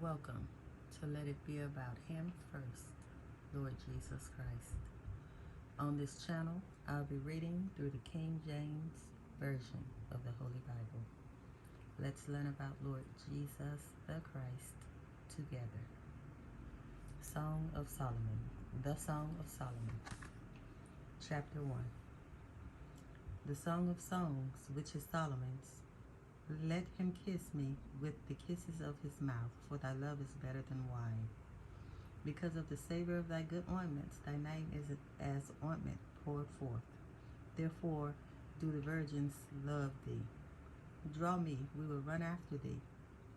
Welcome to Let It Be About Him First, Lord Jesus Christ. On this channel, I'll be reading through the King James Version of the Holy Bible. Let's learn about Lord Jesus the Christ together. Song of Solomon, the Song of Solomon, Chapter 1. The Song of Songs, which is Solomon's. Let him kiss me with the kisses of his mouth, for thy love is better than wine. Because of the savor of thy good ointments, thy name is as ointment poured forth. Therefore do the virgins love thee. Draw me, we will run after thee.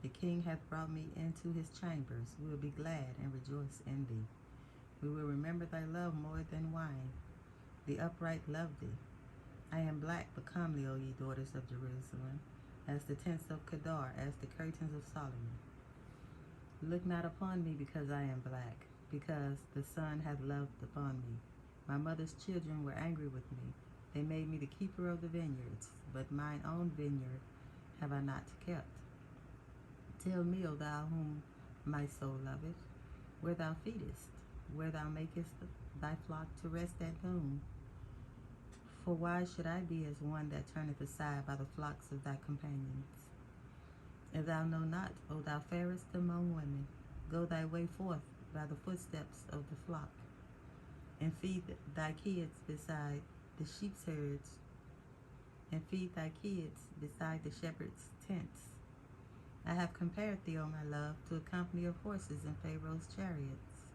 The king hath brought me into his chambers. We will be glad and rejoice in thee. We will remember thy love more than wine. The upright love thee. I am black but comely, O ye daughters of Jerusalem, as the tents of Kedar, as the curtains of Solomon. Look not upon me because I am black, because the sun hath loved upon me. My mother's children were angry with me. They made me the keeper of the vineyards, but mine own vineyard have I not kept. Tell me, O thou whom my soul loveth, where thou feedest, where thou makest thy flock to rest at noon. For why should I be as one that turneth aside by the flocks of thy companions? If thou know not, O thou fairest among women, go thy way forth by the footsteps of the flock, and feed thy kids beside the sheep's herds, and feed thy kids beside the shepherd's tents. I have compared thee, O my love, to a company of horses in Pharaoh's chariots.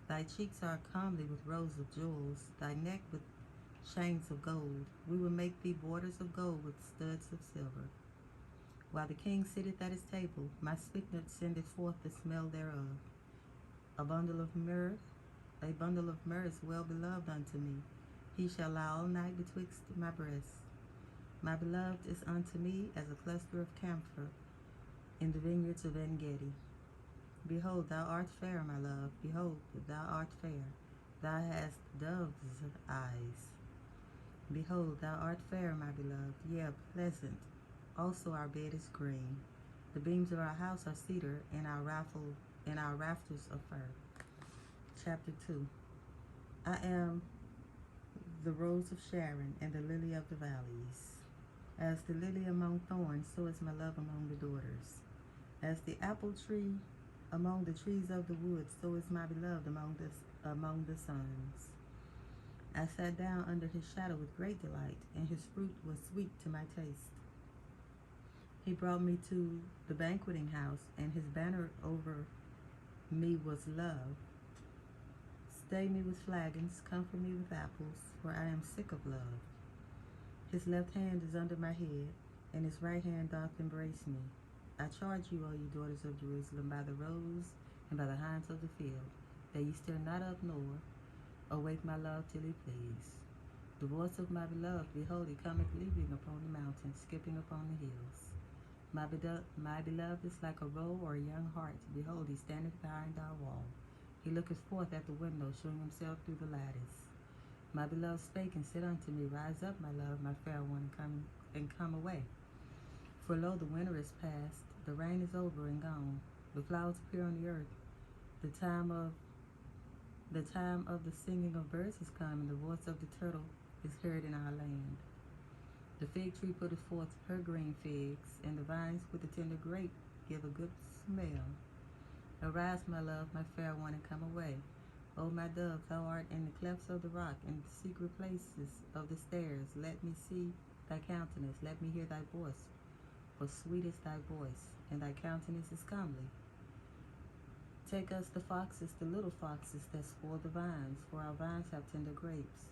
Thy cheeks are comely with rows of jewels, thy neck with chains of gold. We will make thee borders of gold with studs of silver. While the king sitteth at his table, my spikenard sendeth forth the smell thereof. A bundle of myrrh is well beloved unto me. He shall lie all night betwixt my breasts. My beloved is unto me as a cluster of camphor in the vineyards of En-gedi. Behold, thou art fair, my love. Behold, thou art fair. Thou hast dove's eyes. Behold, thou art fair, my beloved, yea, pleasant. Also our bed is green. The beams of our house are cedar, and our rafters of fir. Chapter 2. I am the rose of Sharon and the lily of the valleys. As the lily among thorns, so is my love among the daughters. As the apple tree among the trees of the woods, so is my beloved among the sons. I sat down under his shadow with great delight, and his fruit was sweet to my taste. He brought me to the banqueting house, and his banner over me was love. Stay me with flagons, comfort me with apples, for I am sick of love. His left hand is under my head, and his right hand doth embrace me. I charge you, O ye daughters of Jerusalem, by the roes and by the hinds of the field, that ye stir not up nor awake my love till he please. The voice of my beloved, behold, he cometh leaping upon the mountains, skipping upon the hills. My beloved is like a roe or a young hart. Behold, he standeth behind our wall. He looketh forth at the window, showing himself through the lattice. My beloved spake and said unto me, Rise up, my love, my fair one, and come away. For lo, the winter is past, the rain is over and gone. The flowers appear on the earth. The time of the singing of birds is come, and the voice of the turtle is heard in our land. The fig tree putteth forth her green figs, and the vines with the tender grape give a good smell. Arise, my love, my fair one, and come away. O my dove, thou art in the clefts of the rock, in the secret places of the stairs. Let me see thy countenance, let me hear thy voice. For sweet is thy voice, and thy countenance is comely. Take us the foxes, the little foxes that spoil the vines, for our vines have tender grapes.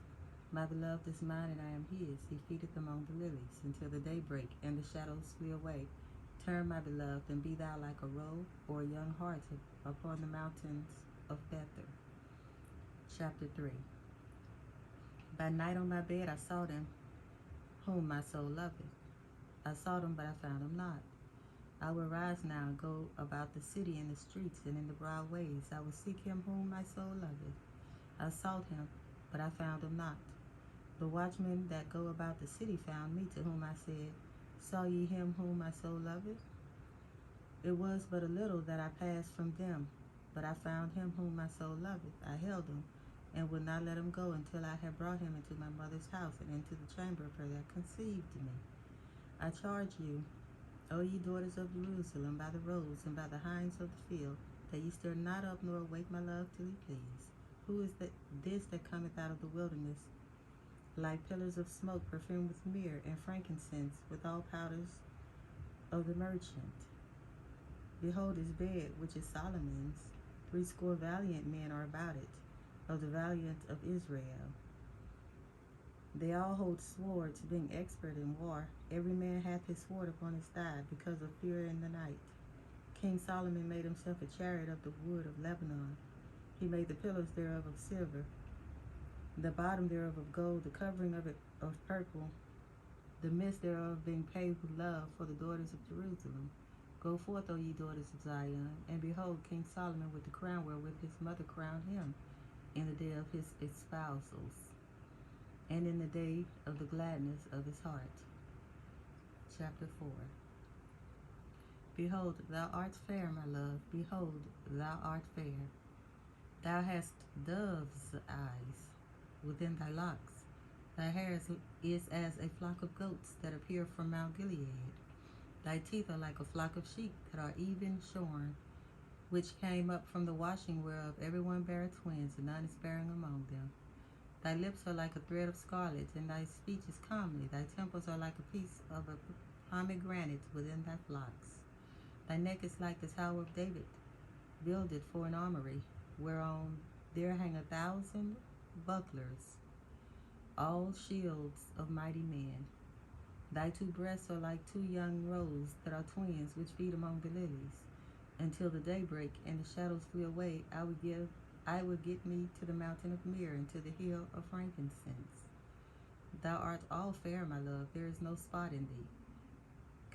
My beloved is mine, and I am his. He feedeth among the lilies, until the day break, and the shadows flee away. Turn, my beloved, and be thou like a roe or a young hart upon the mountains of Bether. Chapter 3. By night on my bed I sought him, whom my soul loveth. I sought him, but I found him not. I will rise now and go about the city in the streets and in the broad ways. I will seek him whom my soul loveth. I sought him, but I found him not. The watchmen that go about the city found me, to whom I said, Saw ye him whom my soul loveth? It was but a little that I passed from them, but I found him whom my soul loveth. I held him, and would not let him go until I had brought him into my mother's house, and into the chamber of her that conceived me. I charge you, O ye daughters of Jerusalem, by the roads and by the hinds of the field, that ye stir not up nor awake my love till he please. Who is this that cometh out of the wilderness, like pillars of smoke perfumed with myrrh and frankincense, with all powders of the merchant? Behold his bed, which is Solomon's. 80 valiant men are about it, of the valiant of Israel. They all hold swords, being expert in war. Every man hath his sword upon his thigh, because of fear in the night. King Solomon made himself a chariot of the wood of Lebanon. He made the pillars thereof of silver, the bottom thereof of gold, the covering of it of purple, the midst thereof being paved with love for the daughters of Jerusalem. Go forth, O ye daughters of Zion, and behold King Solomon with the crown wherewith his mother crowned him in the day of his espousals, and in the day of the gladness of his heart. Chapter 4. Behold, thou art fair, my love. Behold, thou art fair. Thou hast dove's eyes within thy locks. Thy hair is as a flock of goats that appear from Mount Gilead. Thy teeth are like a flock of sheep that are even shorn, which came up from the washing whereof every one beareth twins, and none is bearing among them. Thy lips are like a thread of scarlet, and thy speech is comely. Thy temples are like a piece of a pomegranate within thy flocks. Thy neck is like the tower of David, builded for an armory, whereon there hang 1,000 bucklers, all shields of mighty men. Thy 2 breasts are like 2 young roes that are twins, which feed among the lilies. Until the daybreak and the shadows flee away, I would get me to the mountain of myrrh, and to the hill of frankincense. Thou art all fair, my love, there is no spot in thee.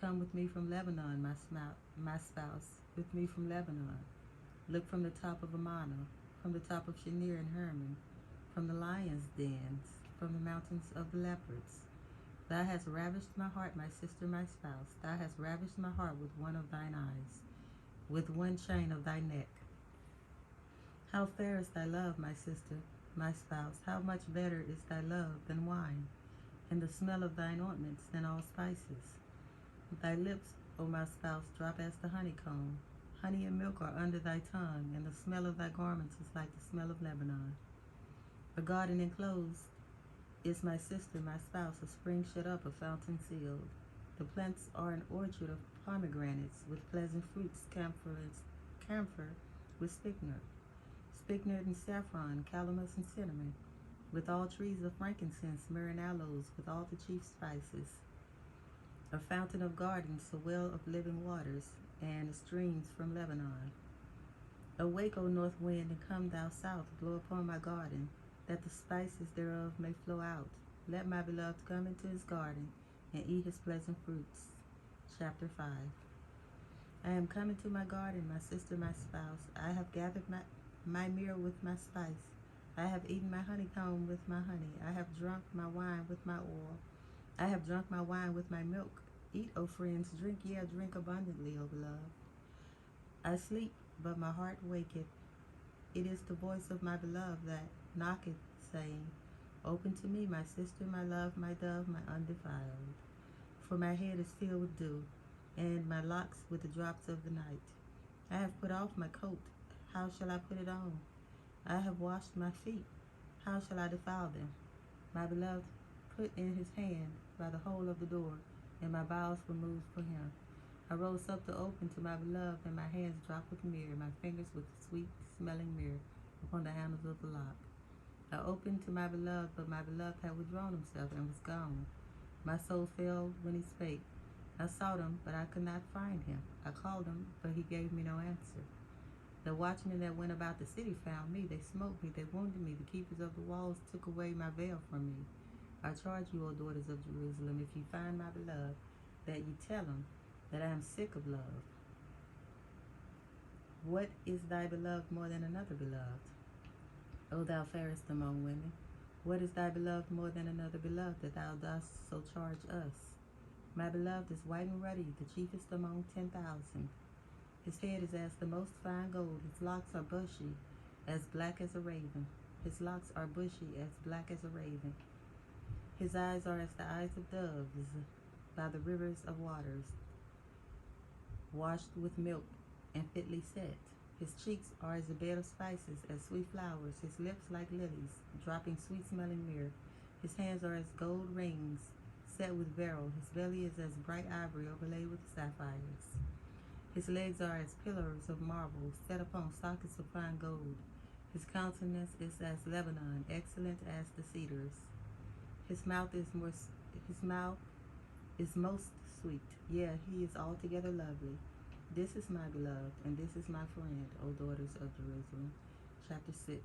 Come with me from Lebanon, my spouse, with me from Lebanon. Look from the top of Amana, from the top of Shinir and Hermon, from the lions' dens, from the mountains of the leopards. Thou hast ravished my heart, my sister, my spouse. Thou hast ravished my heart with one of thine eyes, with one chain of thy neck. How fair is thy love, my sister, my spouse. How much better is thy love than wine, and the smell of thine ointments than all spices. Thy lips, O my spouse, drop as the honeycomb. Honey and milk are under thy tongue, and the smell of thy garments is like the smell of Lebanon. A garden enclosed is my sister, my spouse, a spring shut up, a fountain sealed. The plants are an orchard of pomegranates, with pleasant fruits, camphor with spikenard and saffron, calamus and cinnamon, with all trees of frankincense, myrrh and aloes, with all the chief spices. A fountain of gardens, a well of living waters, and streams from Lebanon. Awake, O north wind, and come thou south, blow upon my garden, that the spices thereof may flow out. Let my beloved come into his garden, and eat his pleasant fruits. Chapter 5. I am come into my garden, my sister, my spouse. I have gathered my myrrh with my spice. I have eaten my honeycomb with my honey. I have drunk my wine with my oil. I have drunk my wine with my milk. Eat, O friends, drink, yea, drink abundantly, O beloved. I sleep, but my heart waketh. It is the voice of my beloved that knocketh, saying, Open to me, my sister, my love, my dove, my undefiled. For my head is filled with dew, and my locks with the drops of the night. I have put off my coat. How shall I put it on? I have washed my feet. How shall I defile them? My beloved put in his hand by the hole of the door, and my bowels were moved for him. I rose up to open to my beloved, and my hands dropped with myrrh, my fingers with sweet-smelling myrrh upon the handles of the lock. I opened to my beloved, but my beloved had withdrawn himself and was gone. My soul failed when he spake. I sought him, but I could not find him. I called him, but he gave me no answer. The watchmen that went about the city found me. They smote me. They wounded me. The keepers of the walls took away my veil from me. I charge you, O daughters of Jerusalem, if you find my beloved, that ye tell him that I am sick of love. What is thy beloved more than another beloved? O thou fairest among women, what is thy beloved more than another beloved, that thou dost so charge us? My beloved is white and ruddy, the chiefest among 10,000. His head is as the most fine gold. His locks are bushy, as black as a raven. His locks are bushy, as black as a raven. His eyes are as the eyes of doves by the rivers of waters, washed with milk and fitly set. His cheeks are as a bed of spices, as sweet flowers. His lips like lilies, dropping sweet-smelling myrrh. His hands are as gold rings set with beryl. His belly is as bright ivory overlaid with sapphires. His legs are as pillars of marble set upon sockets of fine gold. His countenance is as Lebanon, excellent as the cedars. His mouth is most sweet. Yeah, he is altogether lovely. This is my beloved, and this is my friend, O daughters of Jerusalem. Chapter 6.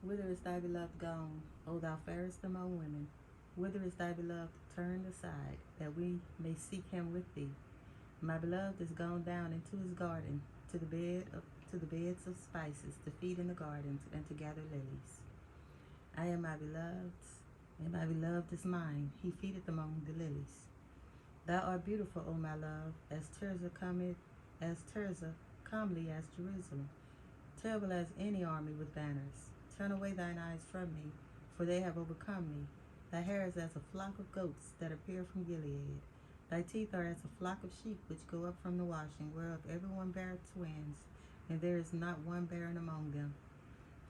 Whither is thy beloved gone, O thou fairest among women? Whither is thy beloved turned aside, that we may seek him with thee? My beloved is gone down into his garden, to the beds of spices, to feed in the gardens, and to gather lilies. I am my beloved's, and my beloved is mine. He feedeth among the lilies. Thou art beautiful, O my love, as Tirzah, comely as Jerusalem, terrible as any army with banners. Turn away thine eyes from me, for they have overcome me. Thy hair is as a flock of goats that appear from Gilead. Thy teeth are as a flock of sheep which go up from the washing, whereof every one beareth twins, and there is not one barren among them.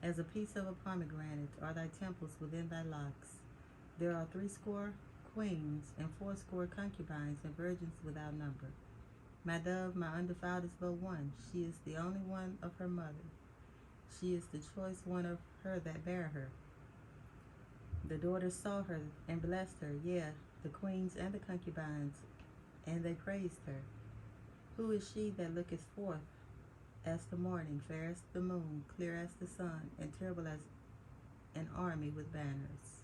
As a piece of a pomegranate are thy temples within thy locks. There are 80 queens, and 80 concubines, and virgins without number. My dove, my undefiled, is but one. She is the only one of her mother. She is the choice one of her that bare her. The daughters saw her and blessed her, yea, the queens and the concubines, and they praised her. Who is she that looketh forth as the morning, fair as the moon, clear as the sun, and terrible as an army with banners?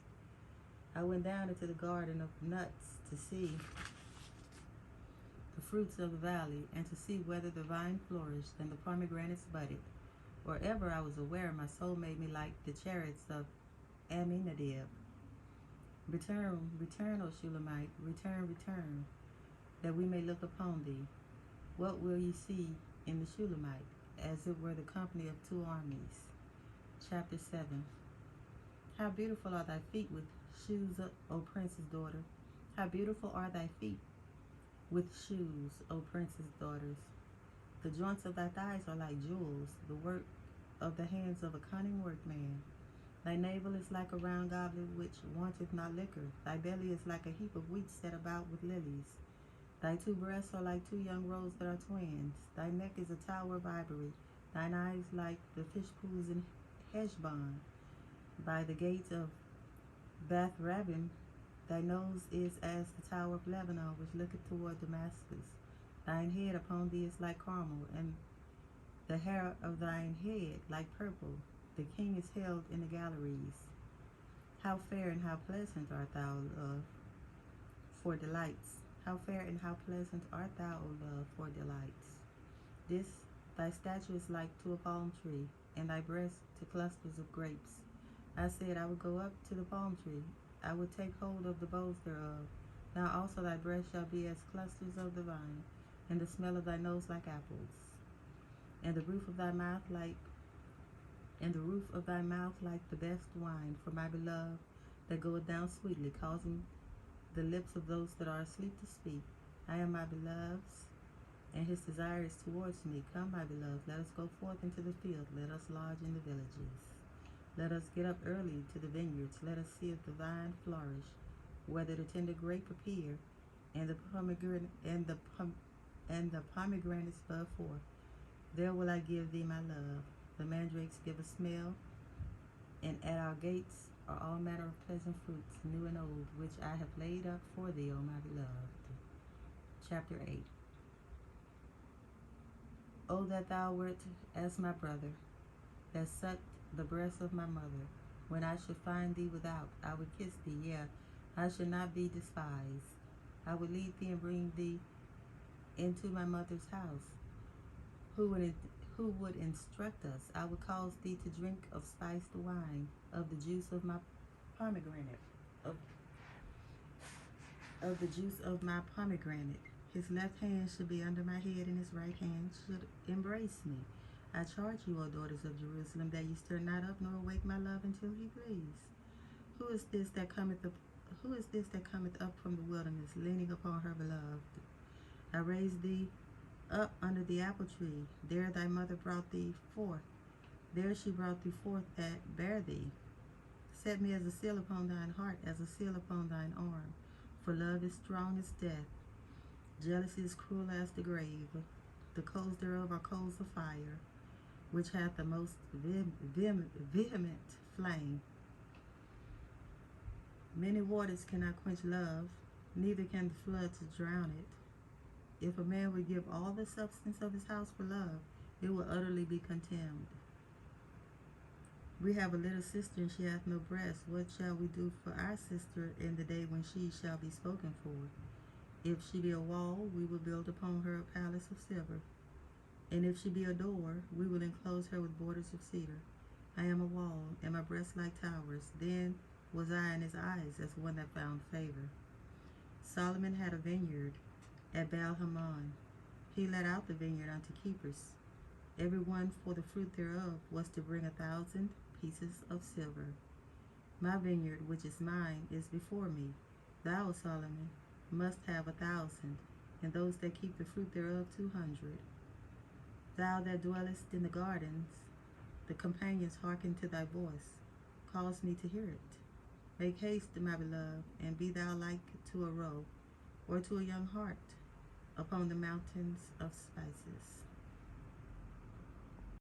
I went down into the garden of nuts to see the fruits of the valley, and to see whether the vine flourished and the pomegranates budded. Or ever I was aware, my soul made me like the chariots of Amminadab. Return, return, O Shulamite, return, return, that we may look upon thee. What will ye see in the Shulamite? As it were the company of 2 armies. Chapter 7. How beautiful are thy feet with shoes, O princess daughter. How beautiful are thy feet with shoes, O princess daughters. The joints of thy thighs are like jewels, the work of the hands of a cunning workman. Thy navel is like a round goblet which wanteth not liquor. Thy belly is like a heap of wheat set about with lilies. Thy 2 breasts are like 2 young roes that are twins. Thy neck is a tower of ivory. Thine eyes like the fish pools in Heshbon. By the gates of Bath-rabbim, thy nose is as the tower of Lebanon, which looketh toward Damascus. Thine head upon thee is like Carmel, and the hair of thine head like purple. The king is held in the galleries. How fair and how pleasant art thou, love, for delights. How fair and how pleasant art thou, O love, for delights. This thy stature is like to a palm tree, and thy breast to clusters of grapes. I said, I would go up to the palm tree. I would take hold of the boughs thereof. Now also thy breast shall be as clusters of the vine, and the smell of thy nose like apples, and the roof of thy mouth like the best wine. For my beloved that goeth down sweetly, causing the lips of those that are asleep to speak. I am my beloved's, and his desire is towards me. Come, my beloved, let us go forth into the field. Let us lodge in the villages. Let us get up early to the vineyards. Let us see if the vine flourish, whether the tender grape appear, and the pomegranates bud forth. There will I give thee my love. The mandrakes give a smell, and at our gates are all manner of pleasant fruits, new and old, which I have laid up for thee, O my beloved. Chapter 8. O that thou wert as my brother, that sucked the breast of my mother. When I should find thee without, I would kiss thee, yea, I should not be despised. I would lead thee and bring thee into my mother's house. Who would instruct us? I would cause thee to drink of spiced wine, of the juice of my pomegranate, of the juice of my pomegranate. His left hand should be under my head, and his right hand should embrace me. I charge you, O daughters of Jerusalem, that ye stir not up nor awake my love until he please. Who is this that cometh up? Who is this that cometh up from the wilderness, leaning upon her beloved? I raised thee up under the apple tree. There thy mother brought thee forth. There she brought thee forth that bare thee. Set me as a seal upon thine heart, as a seal upon thine arm. For love is strong as death. Jealousy is cruel as the grave. The coals thereof are coals of fire, which hath the most vehement flame. Many waters cannot quench love, neither can the floods drown it. If a man would give all the substance of his house for love, it will utterly be contemned. We have a little sister, and she hath no breast. What shall we do for our sister in the day when she shall be spoken for? If she be a wall, we will build upon her a palace of silver. And if she be a door, we will enclose her with borders of cedar. I am a wall, and my breasts like towers. Then was I in his eyes as one that found favor. Solomon had a vineyard at Baal-Hamon. He let out the vineyard unto keepers. Every one for the fruit thereof was to bring 1,000 pieces of silver. My vineyard, which is mine, is before me. Thou, Solomon, must have 1,000, and those that keep the fruit thereof 200. Thou that dwellest in the gardens, the companions hearken to thy voice. Cause me to hear it. Make haste, my beloved, and be thou like to a roe, or to a young hart, upon the mountains of spices.